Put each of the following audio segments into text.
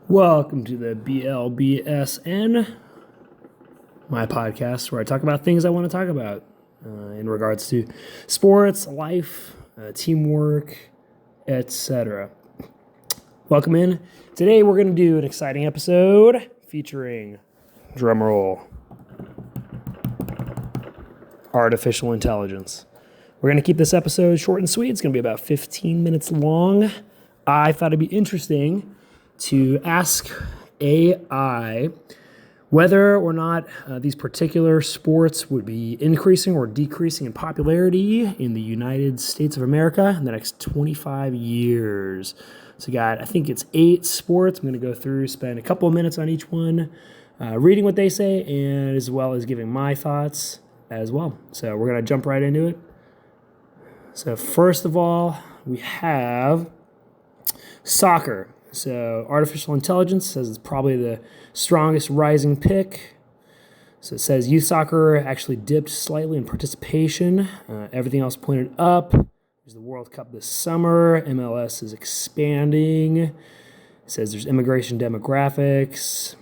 Welcome to the BLBSN, my podcast where I talk about things I want to talk about in regards to sports, life, teamwork, etc. Welcome in. Today we're going to do an exciting episode featuring, drumroll, artificial intelligence. We're going to keep this episode short and sweet. It's going to be about 15 minutes long. I thought it'd be interesting to ask AI whether or not these particular sports would be increasing or decreasing in popularity in the United States of America in the next 25 years. So I think it's 8 sports. I'm going to go through, spend a couple of minutes on each one, reading what they say, and as well as giving my thoughts as well. So we're going to jump right into it. So first of all, we have soccer. So artificial intelligence says it's probably the strongest rising pick. So it says youth soccer actually dipped slightly in participation. Everything else pointed up. There's the World Cup this summer. MLS is expanding. It says there's immigration demographics.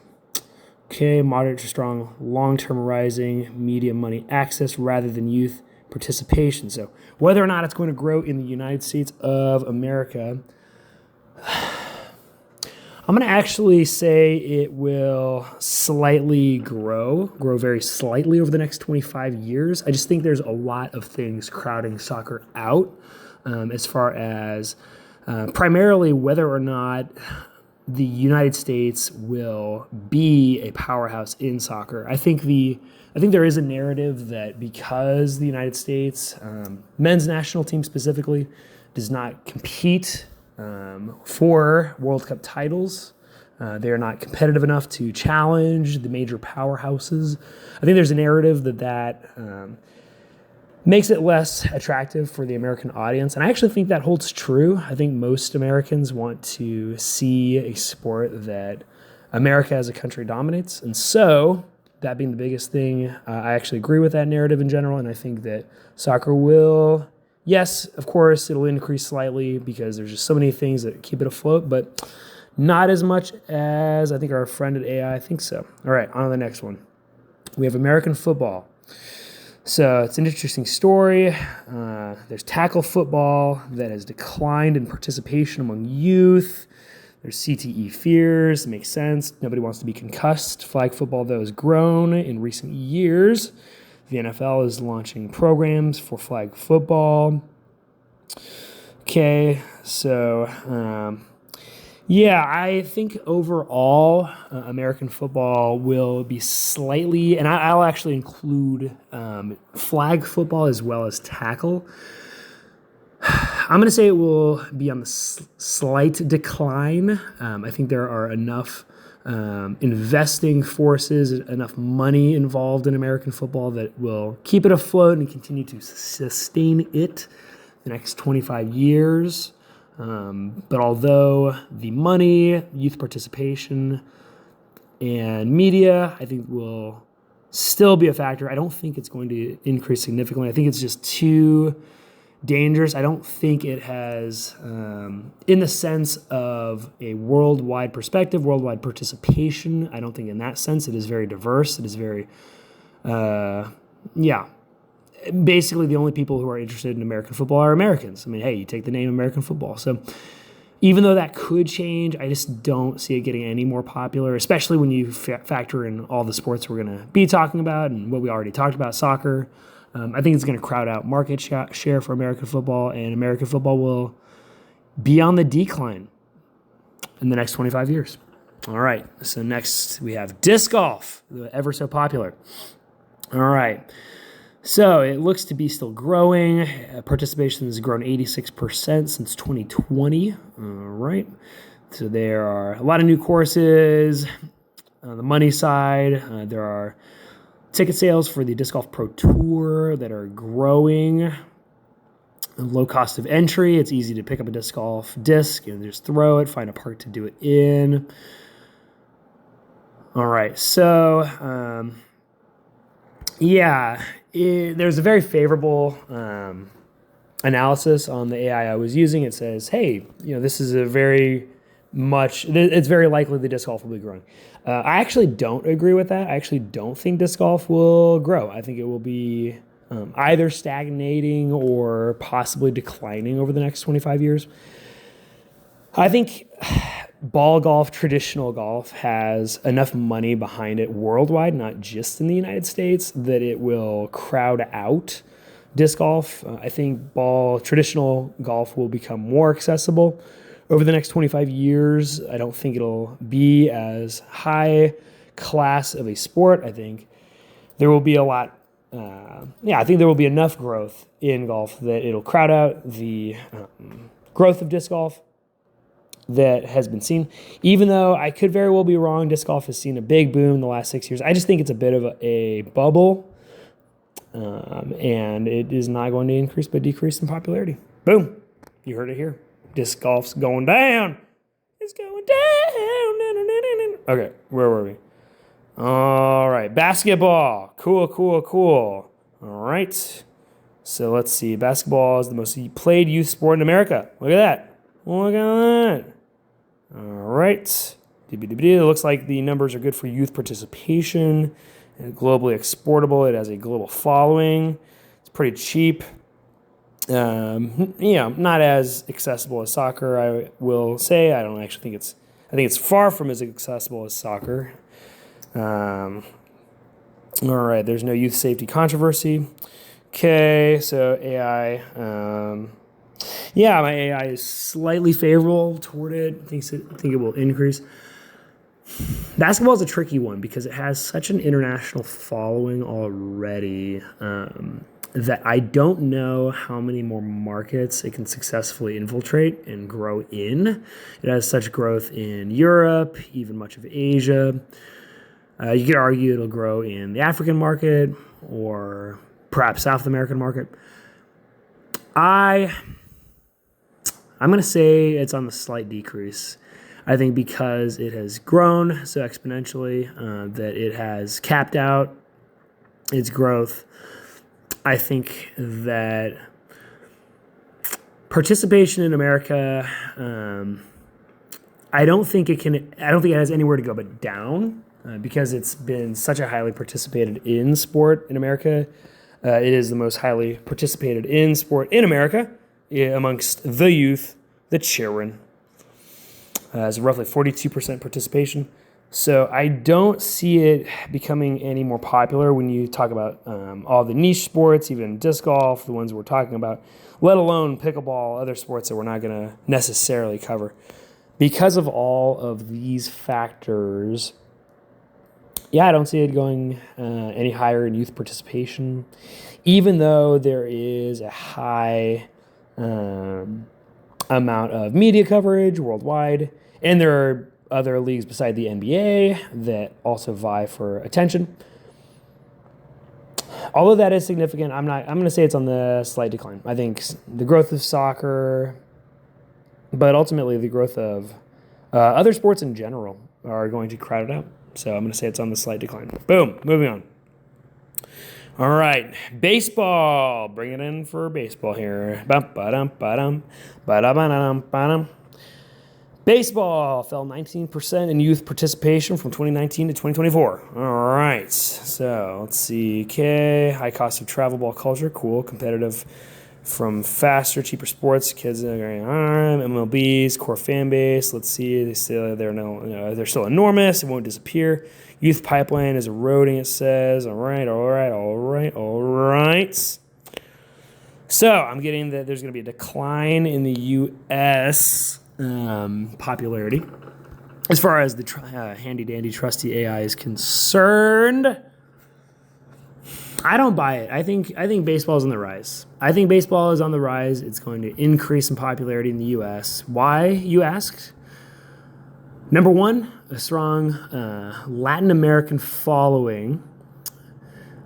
Okay, moderate to strong, long-term rising media money access rather than youth participation. So whether or not it's going to grow in the United States of America, I'm going to actually say it will slightly grow very slightly over the next 25 years. I just think there's a lot of things crowding soccer out as far as primarily whether or not the United States will be a powerhouse in soccer. I think there is a narrative that because the United States, men's national team specifically, does not compete for World Cup titles. They are not competitive enough to challenge the major powerhouses. I think there's a narrative that makes it less attractive for the American audience. And I actually think that holds true. I think most Americans want to see a sport that America as a country dominates. And so, that being the biggest thing, I actually agree with that narrative in general. And I think that soccer will... Yes, of course, it'll increase slightly because there's just so many things that keep it afloat, but not as much as I think our friend at AI thinks so. All right, on to the next one. We have American football. So it's an interesting story. There's tackle football that has declined in participation among youth. There's CTE fears. It makes sense. Nobody wants to be concussed. Flag football, though, has grown in recent years. The NFL is launching programs for flag football. Okay, so I think overall American football will be slightly, and I'll actually include flag football as well as tackle. I'm going to say it will be on the slight decline. I think there are enough investing forces, enough money involved in American football that will keep it afloat and continue to sustain it the next 25 years. But although the money, youth participation, and media, I think will still be a factor, I don't think it's going to increase significantly. I think it's just too dangerous. I don't think it has, in the sense of a worldwide perspective, worldwide participation, I don't think in that sense it is very diverse. It is very, basically the only people who are interested in American football are Americans. I mean, hey, you take the name American football. So even though that could change, I just don't see it getting any more popular, especially when you factor in all the sports we're going to be talking about and what we already talked about, soccer. I think it's going to crowd out market share for American football, and American football will be on the decline in the next 25 years. All right, so next we have disc golf, ever so popular. All right, so it looks to be still growing. Participation has grown 86% since 2020. All right, so there are a lot of new courses. On the money side, there are ticket sales for the Disc Golf Pro Tour that are growing. Low cost of entry. It's easy to pick up a disc golf disc and just throw it, find a park to do it in. All right, so there's a very favorable analysis on the AI I was using. It says, hey, this is a very it's very likely the disc golf will be growing. I actually don't agree with that. I actually don't think disc golf will grow. I think it will be either stagnating or possibly declining over the next 25 years. I think ball golf, traditional golf, has enough money behind it worldwide, not just in the United States, that it will crowd out disc golf. I think traditional golf will become more accessible over the next 25 years. I don't think it'll be as high class of a sport. I think there will be I think there will be enough growth in golf that it'll crowd out the growth of disc golf that has been seen. Even though I could very well be wrong, disc golf has seen a big boom in the last 6 years. I just think it's a bit of a bubble, and it is not going to increase but decrease in popularity. Boom. You heard it here. Disc golf's going down. It's going down. Okay, where were we? All right, basketball. Cool. All right. So let's see. Basketball is the most played youth sport in America. Look at that. Look at that. All right. It looks like the numbers are good for youth participation. And globally exportable. It has a global following. It's pretty cheap. Not as accessible as soccer, I will say. I don't actually think I think it's far from as accessible as soccer. All right, there's no youth safety controversy. Okay, so AI. My AI is slightly favorable toward it. I think it will increase. Basketball is a tricky one because it has such an international following already. That I don't know how many more markets it can successfully infiltrate and grow in. It has such growth in Europe, even much of Asia. You could argue it'll grow in the African market or perhaps South American market. I'm going to say it's on the slight decrease. I think because it has grown so exponentially that it has capped out its growth. I think that participation in America, I don't think it has anywhere to go but down because it's been such a highly participated in sport in America. It is the most highly participated in sport in America amongst the youth, the children. It's roughly 42% participation. So I don't see it becoming any more popular when you talk about all the niche sports, even disc golf, the ones we're talking about, let alone pickleball, other sports that we're not going to necessarily cover. Because of all of these factors, I don't see it going any higher in youth participation, even though there is a high amount of media coverage worldwide, and there are other leagues beside the NBA that also vie for attention. Although that is significant, I'm going to say it's on the slight decline. I think the growth of soccer, but ultimately the growth of other sports in general are going to crowd it out. So I'm going to say it's on the slight decline. Boom, moving on. All right, baseball. Bring it in for baseball here. Baseball fell 19% in youth participation from 2019 to 2024. All right, so let's see. Okay, high cost of travel ball culture. Cool, competitive from faster, cheaper sports. Kids are going, MLB's core fan base. Let's see. They're still enormous. It won't disappear. Youth pipeline is eroding, it says. All right. So I'm getting that there's going to be a decline in the U.S. Popularity as far as the handy-dandy trusty AI is concerned. I don't buy it. I think baseball is on the rise. I think baseball is on the rise. It's going to increase in popularity in the U.S. Why, you ask? Number one, a strong Latin American following.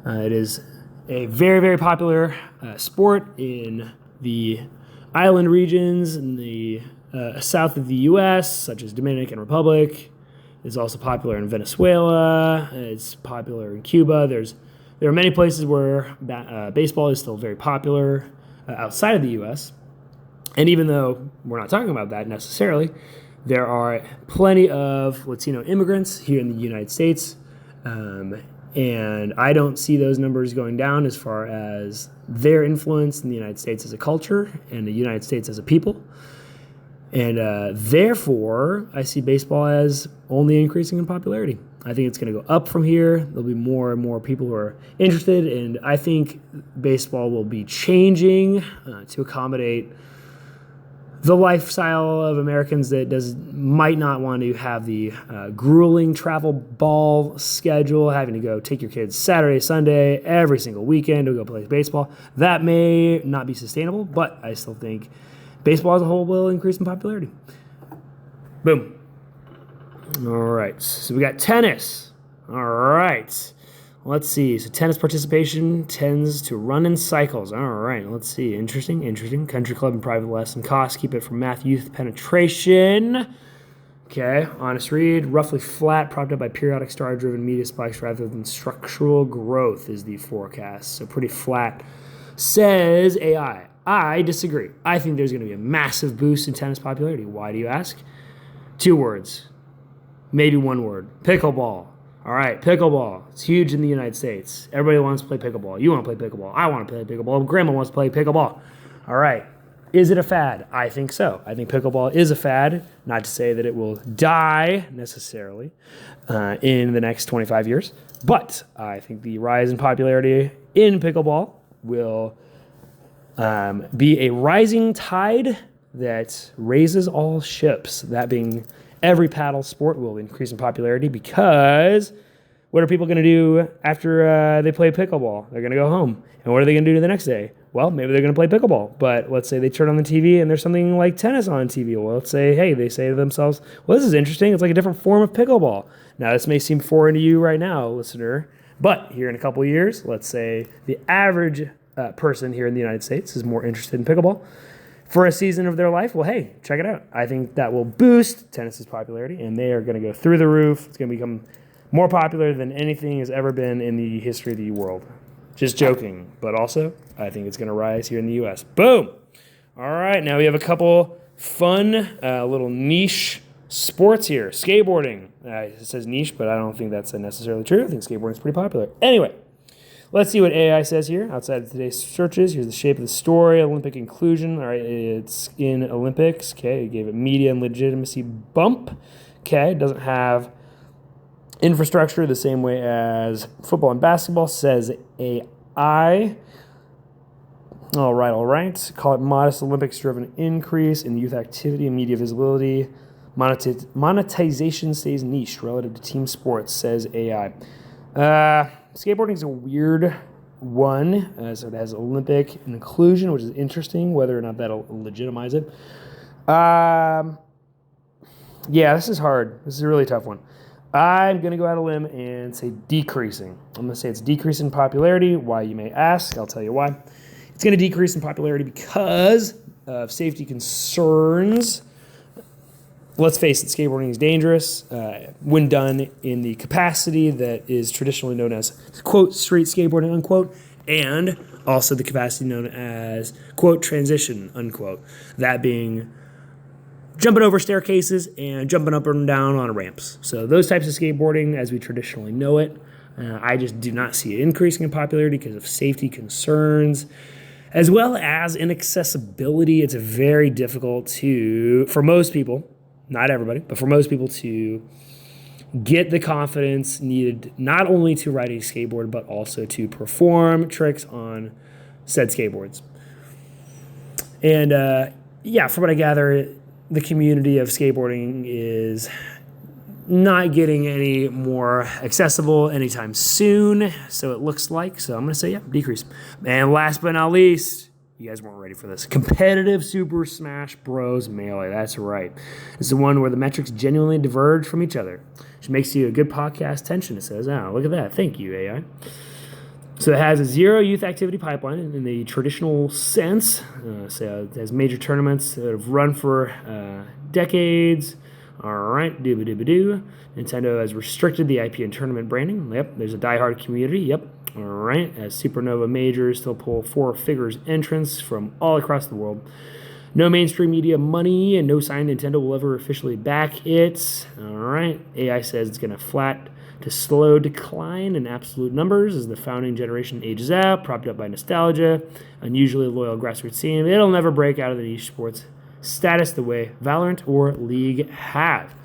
It is a very, very popular sport in the island regions in the south of the U.S., such as Dominican Republic. It's also popular in Venezuela. It's popular in Cuba. There are many places where baseball is still very popular outside of the U.S. And even though we're not talking about that necessarily, There are plenty of Latino immigrants here in the United States, and I don't see those numbers going down as far as their influence in the United States as a culture and the United States as a people. And therefore, I see baseball as only increasing in popularity. I think it's going to go up from here. There'll be more and more people who are interested, and I think baseball will be changing to accommodate the lifestyle of Americans that might not want to have the grueling travel ball schedule, having to go take your kids Saturday, Sunday, every single weekend to go play baseball. That may not be sustainable, but I still think baseball as a whole will increase in popularity. Boom. All right, so we got tennis. All right. Let's see. So tennis participation tends to run in cycles. All right. Let's see. Interesting. Country club and private lesson costs keep it from math youth penetration. Okay. Honest read. Roughly flat, propped up by periodic star-driven media spikes rather than structural growth is the forecast. So pretty flat, says AI. I disagree. I think there's going to be a massive boost in tennis popularity. Why do you ask? 2 words. Maybe 1 word. Pickleball. All right, pickleball. It's huge in the United States. Everybody wants to play pickleball. You want to play pickleball. I want to play pickleball. Grandma wants to play pickleball. All right. Is it a fad? I think so. I think pickleball is a fad. Not to say that it will die necessarily in the next 25 years. But I think the rise in popularity in pickleball will be a rising tide that raises all ships. That being every paddle sport will increase in popularity because what are people going to do after they play pickleball? They're going to go home. And what are they going to do the next day? Well, maybe they're going to play pickleball. But let's say they turn on the TV and there's something like tennis on TV. Well, let's say, hey, they say to themselves, well, this is interesting. It's like a different form of pickleball. Now, this may seem foreign to you right now, listener. But here in a couple of years, let's say the average person here in the United States is more interested in pickleball for a season of their life. Well, hey, check it out. I think that will boost tennis's popularity, and they are going to go through the roof. It's going to become more popular than anything has ever been in the history of the world. Just joking, but also I think it's going to rise here in the U.S. Boom! All right, now we have a couple fun little niche sports here. Skateboarding. It says niche, but I don't think that's necessarily true. I think skateboarding is pretty popular. Anyway, let's see what AI says here outside of today's searches. Here's the shape of the story. Olympic inclusion. All right, it's in Olympics. Okay, it gave it media and legitimacy bump. Okay, it doesn't have infrastructure the same way as football and basketball, says AI. All right. Call it modest Olympics-driven increase in youth activity and media visibility. Monetization stays niche relative to team sports, says AI. Skateboarding is a weird one, so it has Olympic inclusion, which is interesting, whether or not that'll legitimize it. Yeah, this is hard. This is a really tough one. I'm going to go out on a limb and say decreasing. I'm going to say it's decreasing in popularity. Why, you may ask. I'll tell you why. It's going to decrease in popularity because of safety concerns. Let's face it, skateboarding is dangerous when done in the capacity that is traditionally known as, quote, street skateboarding, unquote, and also the capacity known as, quote, transition, unquote. That being jumping over staircases and jumping up and down on ramps. So those types of skateboarding, as we traditionally know it, I just do not see it increasing in popularity because of safety concerns, as well as inaccessibility. It's very difficult for most people, not everybody, but for most people to get the confidence needed not only to ride a skateboard, but also to perform tricks on said skateboards. And from what I gather, the community of skateboarding is not getting any more accessible anytime soon, so it looks like. So I'm going to say, decrease. And last but not least, you guys weren't ready for this. Competitive Super Smash Bros. Melee. That's right. It's the one where the metrics genuinely diverge from each other, which makes you a good podcast tension, it says. Oh, look at that. Thank you, AI. So it has a zero youth activity pipeline in the traditional sense. So it has major tournaments that have run for decades. All right, dooba-dooba-doo. Nintendo has restricted the IP and tournament branding. Yep, there's a diehard community. Yep. All right, as Supernova Majors still pull 4 figures entrants from all across the world. No mainstream media money and no sign Nintendo will ever officially back it. All right. AI says it's going to flat to slow decline in absolute numbers as the founding generation ages out, propped up by nostalgia, unusually loyal grassroots team. It'll never break out of the niche sports status the way Valorant or League have.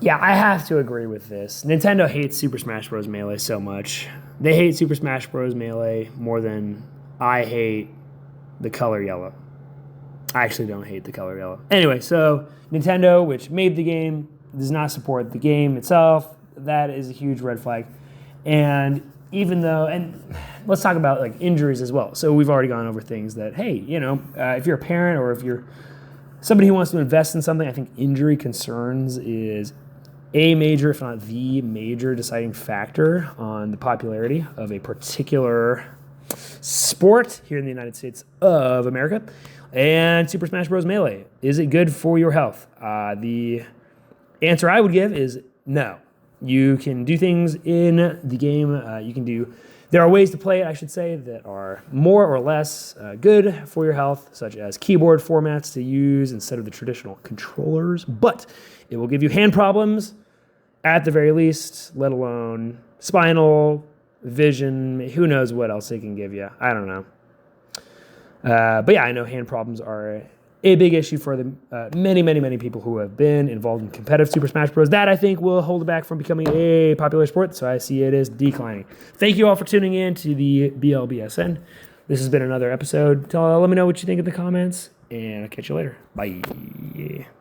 Yeah, I have to agree with this. Nintendo hates Super Smash Bros. Melee so much. They hate Super Smash Bros. Melee more than I hate the color yellow. I actually don't hate the color yellow. Anyway, so Nintendo, which made the game, does not support the game itself. That is a huge red flag. And even though, and let's talk about like injuries as well. So we've already gone over things that, hey, you know, if you're a parent or if you're somebody who wants to invest in something, I think injury concerns is a major, if not the major deciding factor on the popularity of a particular sport here in the United States of America. And Super Smash Bros. Melee, is it good for your health? The answer I would give is no. You can do things in the game. There are ways to play it, I should say, that are more or less good for your health, such as keyboard formats to use instead of the traditional controllers. But it will give you hand problems at the very least, let alone spinal, vision, who knows what else it can give you. I don't know. But yeah, I know hand problems are a big issue for the many people who have been involved in competitive Super Smash Bros. That, I think, will hold it back from becoming a popular sport, so I see it as declining. Thank you all for tuning in to the BLBSN. This has been another episode. Let me know what you think in the comments, and I'll catch you later. Bye.